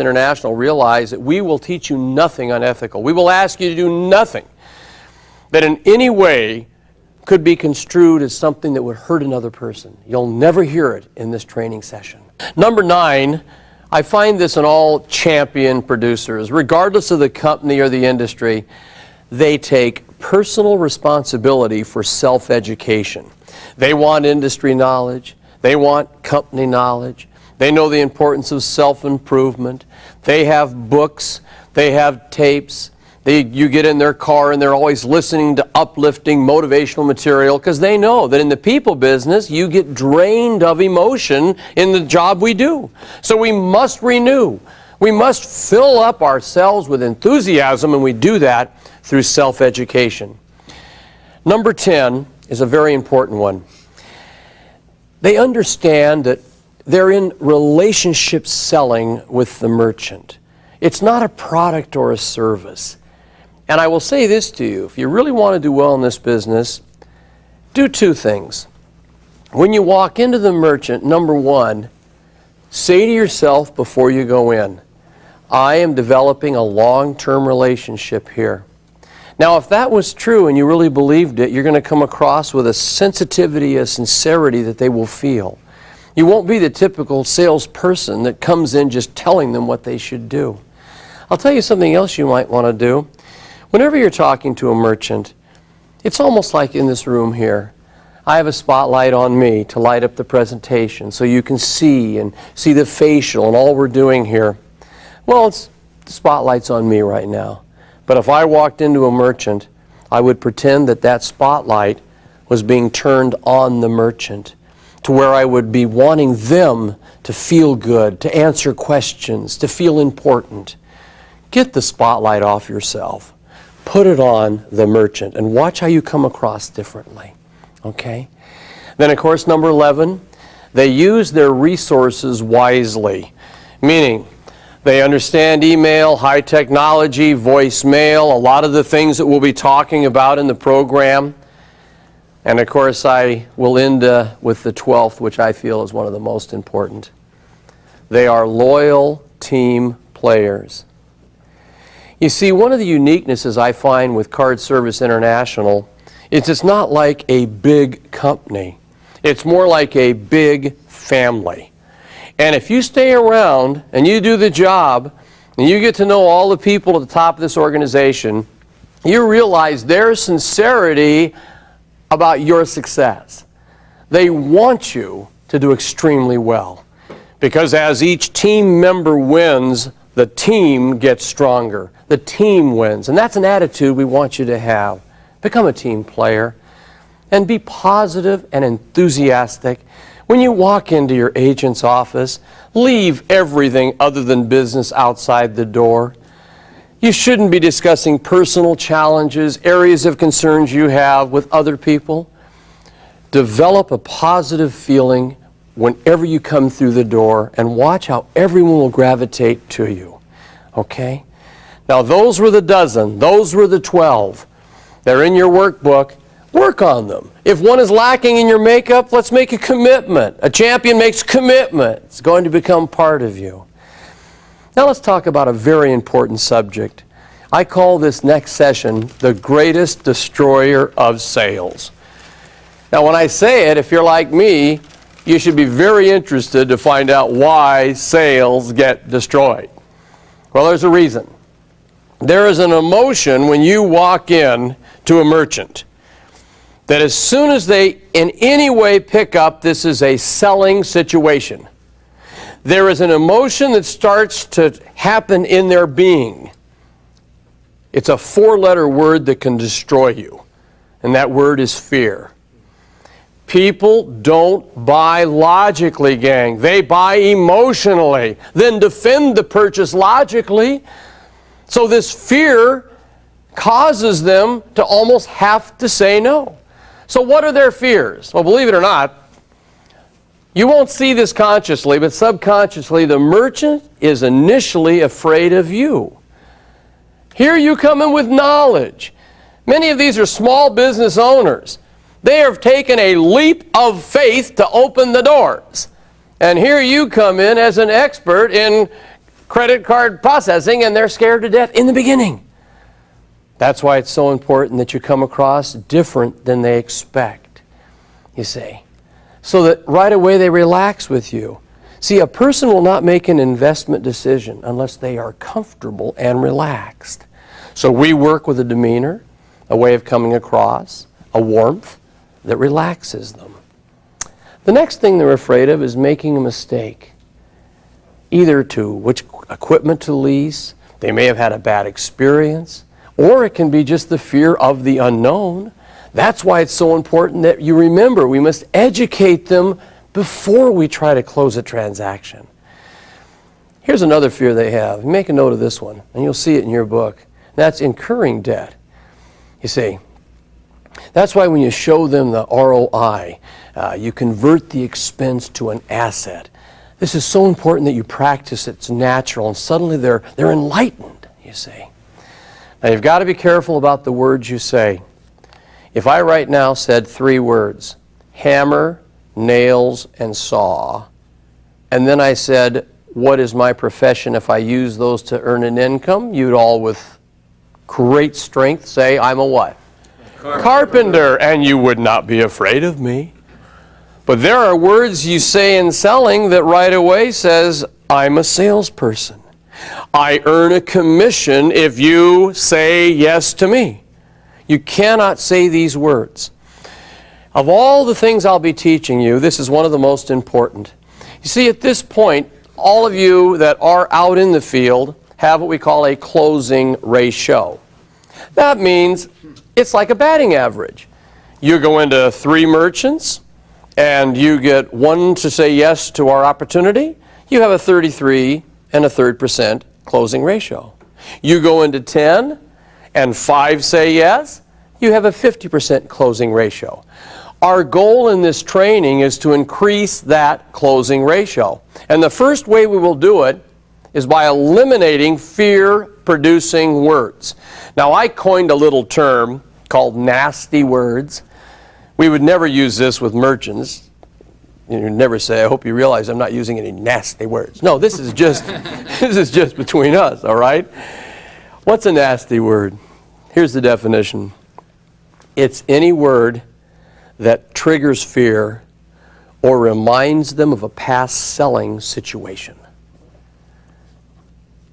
International realize that we will teach you nothing unethical. We will ask you to do nothing that in any way could be construed as something that would hurt another person. You'll never hear it in this training session. Number 9, I find this in all champion producers. Regardless of the company or the industry, they take personal responsibility for self-education. They want industry knowledge. They want company knowledge. They know the importance of self-improvement. They have books. They have tapes. You get in their car and they're always listening to uplifting, motivational material because they know that in the people business, you get drained of emotion in the job we do. So we must renew. We must fill up ourselves with enthusiasm, and we do that through self-education. Number 10 is a very important one. They understand that they're in relationship selling with the merchant. It's not a product or a service. And I will say this to you, if you really want to do well in this business, do 2 things. When you walk into the merchant, number 1, say to yourself before you go in, I am developing a long-term relationship here. Now, if that was true and you really believed it, you're going to come across with a sensitivity, a sincerity that they will feel. You won't be the typical salesperson that comes in just telling them what they should do. I'll tell you something else you might want to do. Whenever you're talking to a merchant, it's almost like in this room here. I have a spotlight on me to light up the presentation so you can see the facial and all we're doing here. Well, the spotlight's on me right now. But if I walked into a merchant, I would pretend that that spotlight was being turned on the merchant to where I would be wanting them to feel good, to answer questions, to feel important. Get the spotlight off yourself. Put it on the merchant and watch how you come across differently. Okay? Then, of course, number 11, they use their resources wisely. Meaning, they understand email, high technology, voicemail, a lot of the things that we'll be talking about in the program. And, of course, I will end with the 12th, which I feel is one of the most important. They are loyal team players. You see, one of the uniquenesses I find with Card Service International is it's not like a big company. It's more like a big family. And if you stay around and you do the job and you get to know all the people at the top of this organization, you realize their sincerity about your success. They want you to do extremely well. Because as each team member wins, the team gets stronger. The team wins. And that's an attitude we want you to have. Become a team player and be positive and enthusiastic. When you walk into your agent's office, leave everything other than business outside the door. You shouldn't be discussing personal challenges, areas of concerns you have with other people. Develop a positive feeling whenever you come through the door and watch how everyone will gravitate to you. Okay? Now, those were the dozen. Those were the 12. They're in your workbook. Work on them. If one is lacking in your makeup, let's make a commitment. A champion makes commitment. It's going to become part of you. Now let's talk about a very important subject. I call this next session the greatest destroyer of sales. Now when I say it, if you're like me, you should be very interested to find out why sales get destroyed. Well, there's a reason. There is an emotion when you walk in to a merchant that as soon as they in any way pick up this is a selling situation, there is an emotion that starts to happen in their being. It's a 4-letter word that can destroy you, and that word is fear. People don't buy logically, gang. They buy emotionally, then defend the purchase logically. So this fear causes them to almost have to say no. So what are their fears? Well, believe it or not, you won't see this consciously, but subconsciously, the merchant is initially afraid of you. Here you come in with knowledge. Many of these are small business owners. They have taken a leap of faith to open the doors. And here you come in as an expert in credit card processing, and they're scared to death in the beginning. That's why it's so important that you come across different than they expect, you see, so that right away they relax with you. See, a person will not make an investment decision unless they are comfortable and relaxed. So we work with a demeanor, a way of coming across, a warmth that relaxes them. The next thing they're afraid of is making a mistake, either to which equipment to lease, they may have had a bad experience, or it can be just the fear of the unknown. That's why it's so important that you remember we must educate them before we try to close a transaction. Here's another fear they have. Make a note of this one, and you'll see it in your book. That's incurring debt. You see, that's why when you show them the ROI, you convert the expense to an asset. This is so important that you practice it's natural, and suddenly they're enlightened, you see. Now you've got to be careful about the words you say. If I right now said 3 words, hammer, nails, and saw, and then I said, what is my profession if I use those to earn an income? You'd all with great strength say, I'm a what? Carpenter, and you would not be afraid of me. But there are words you say in selling that right away says, I'm a salesperson. I earn a commission if you say yes to me. You cannot say these words. Of all the things I'll be teaching you, this is one of the most important. You see, at this point, all of you that are out in the field have what we call a closing ratio. That means it's like a batting average. You go into 3 merchants, and you get 1 to say yes to our opportunity, you have a 33 1/3% closing ratio. You go into 10, and 5 say yes, you have a 50% closing ratio. Our goal in this training is to increase that closing ratio. And the first way we will do it is by eliminating fear-producing words. Now, I coined a little term called nasty words. We would never use this with merchants. You'd never say, I hope you realize I'm not using any nasty words. No, this is just this is just between us, all right? What's a nasty word? Here's the definition. It's any word that triggers fear or reminds them of a past selling situation.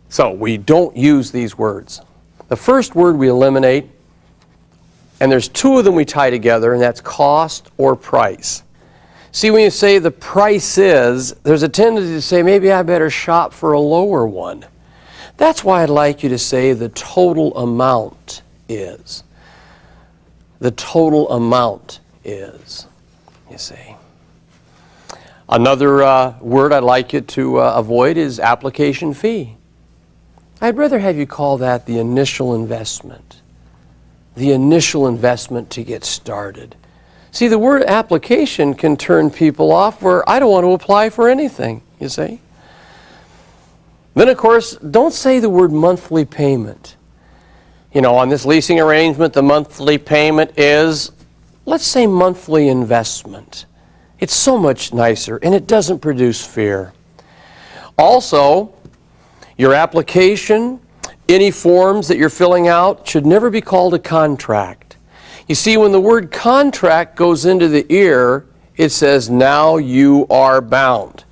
So we don't use these words. The first word we eliminate, and there's 2 of them we tie together, and that's cost or price. See, when you say the price is, there's a tendency to say, maybe I better shop for a lower one. That's why I'd like you to say the total amount is. The total amount is, you see. Another word I'd like you to avoid is application fee. I'd rather have you call that the initial investment. The initial investment to get started. See, the word application can turn people off where I don't want to apply for anything, you see. Then, of course, don't say the word monthly payment. You know, on this leasing arrangement, the monthly payment is, let's say, monthly investment. It's so much nicer, and it doesn't produce fear. Also, your application, any forms that you're filling out, should never be called a contract. You see, when the word contract goes into the ear, it says, now you are bound.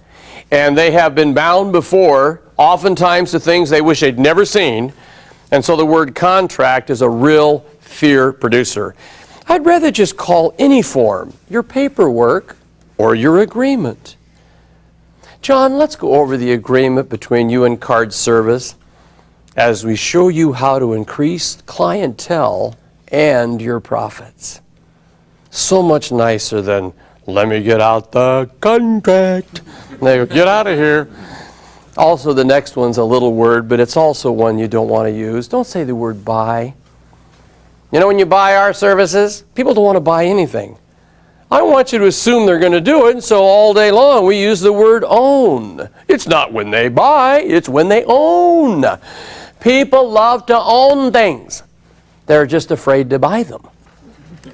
And they have been bound before, oftentimes to things they wish they'd never seen. And so the word contract is a real fear producer. I'd rather just call any form your paperwork or your agreement. John, let's go over the agreement between you and Card Service as we show you how to increase clientele and your profits. So much nicer than, let me get out the contract. They go, get out of here. Also, the next one's a little word, but it's also one you don't want to use. Don't say the word buy. You know, when you buy our services, people don't want to buy anything. I don't want you to assume they're going to do it, and so all day long we use the word own. It's not when they buy, it's when they own. People love to own things. They're just afraid to buy them.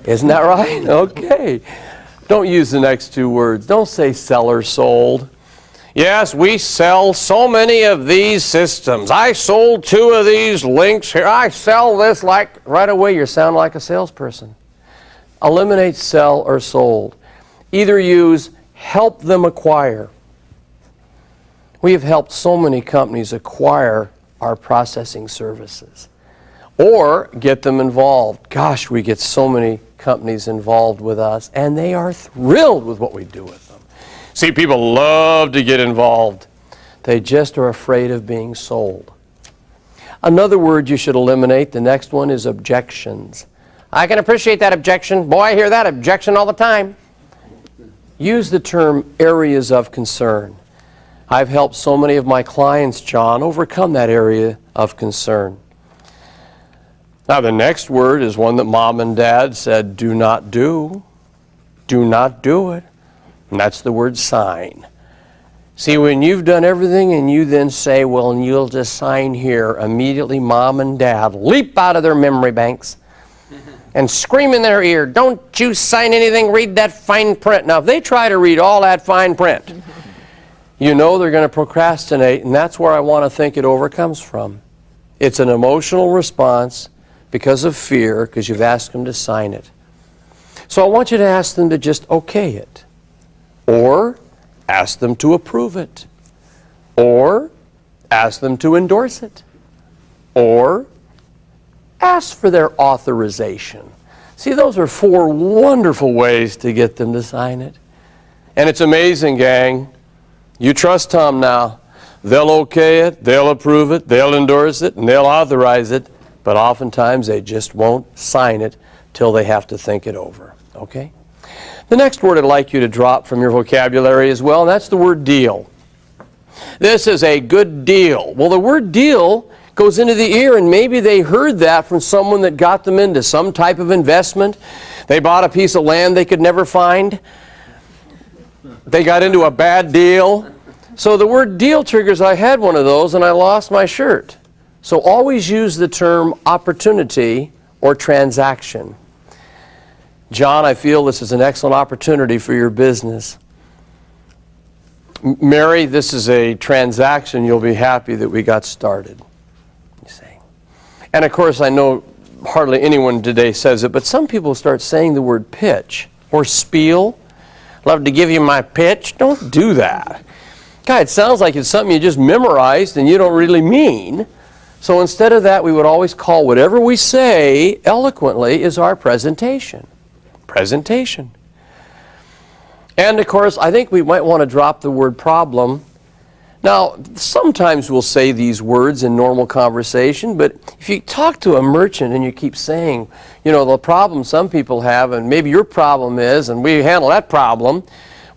Isn't that right? Okay. Don't use the next 2 words. Don't say seller sold. Yes, we sell so many of these systems. I sold 2 of these links here. I sell this like, right away you sound like a salesperson. Eliminate sell or sold. Either use help them acquire. We have helped so many companies acquire our processing services. Or get them involved. Gosh, we get so many companies involved with us, and they are thrilled with what we do with them. See, people love to get involved. They just are afraid of being sold. Another word you should eliminate, the next one, is objections. I can appreciate that objection. Boy, I hear that objection all the time. Use the term areas of concern. I've helped so many of my clients, John, overcome that area of concern. Now, the next word is one that Mom and Dad said, do not do. Do not do it. And that's the word sign. See, when you've done everything and you then say, well, and you'll just sign here, immediately Mom and Dad leap out of their memory banks and scream in their ear, don't you sign anything, read that fine print. Now, if they try to read all that fine print, you know they're going to procrastinate, and that's where I want to think it overcomes from. It's an emotional response because of fear, because you've asked them to sign it. So I want you to ask them to just okay it, or ask them to approve it, or ask them to endorse it, or ask for their authorization. See, those are 4 wonderful ways to get them to sign it. And it's amazing, gang. You trust Tom now. They'll okay it, they'll approve it, they'll endorse it, and they'll authorize it. But oftentimes they just won't sign it till they have to think it over, okay? The next word I'd like you to drop from your vocabulary as well, and that's the word deal. This is a good deal. Well, the word deal goes into the ear, and maybe they heard that from someone that got them into some type of investment. They bought a piece of land they could never find. They got into a bad deal. So the word deal triggers, I had one of those, and I lost my shirt. So always use the term opportunity or transaction. John, I feel this is an excellent opportunity for your business. Mary, this is a transaction. You'll be happy that we got started. You see. And of course, I know hardly anyone today says it, but some people start saying the word pitch or spiel. Love to give you my pitch. Don't do that. God, it sounds like it's something you just memorized and you don't really mean. So instead of that, we would always call whatever we say eloquently is our presentation. Presentation. And of course, I think we might want to drop the word problem. Now, sometimes we'll say these words in normal conversation, but if you talk to a merchant and you keep saying, you know, the problem some people have, and maybe your problem is, and we handle that problem.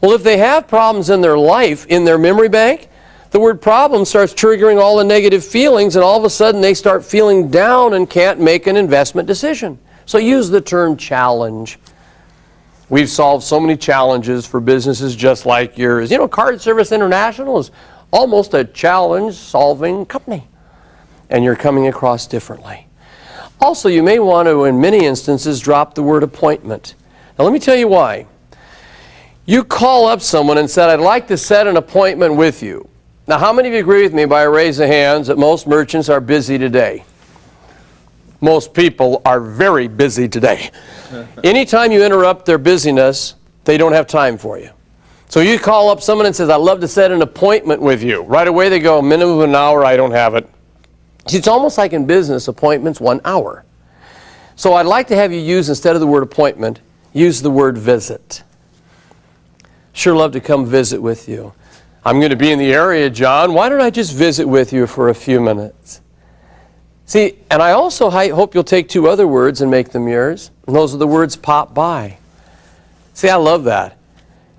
Well, if they have problems in their life, in their memory bank, the word problem starts triggering all the negative feelings, and all of a sudden they start feeling down and can't make an investment decision. So use the term challenge. We've solved so many challenges for businesses just like yours. You know, Card Service International is almost a challenge-solving company, and you're coming across differently. Also, you may want to, in many instances, drop the word appointment. Now, let me tell you why. You call up someone and said, I'd like to set an appointment with you. Now, how many of you agree with me by a raise of hands that most merchants are busy today? Most people are very busy today. Anytime you interrupt their busyness, they don't have time for you. So you call up someone and says, I'd love to set an appointment with you. Right away they go, minimum of an hour, I don't have it. See, it's almost like in business, appointments 1 hour. So I'd like to have you use, instead of the word appointment, use the word visit. Sure love to come visit with you. I'm going to be in the area, John. Why don't I just visit with you for a few minutes? See, and I also hope you'll take 2 other words and make them yours. And those are the words pop by. See, I love that.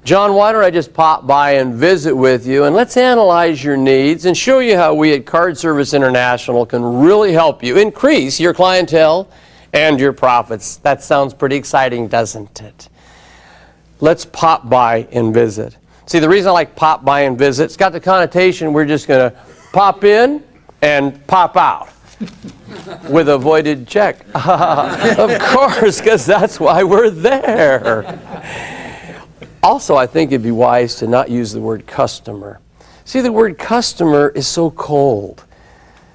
John, why don't I just pop by and visit with you, and let's analyze your needs and show you how we at Card Service International can really help you increase your clientele and your profits. That sounds pretty exciting, doesn't it? Let's pop by and visit. See, the reason I like pop by and visit, it's got the connotation we're just going to pop in and pop out with a voided check. Of course, because that's why we're there. Also, I think it'd be wise to not use the word customer. See, the word customer is so cold.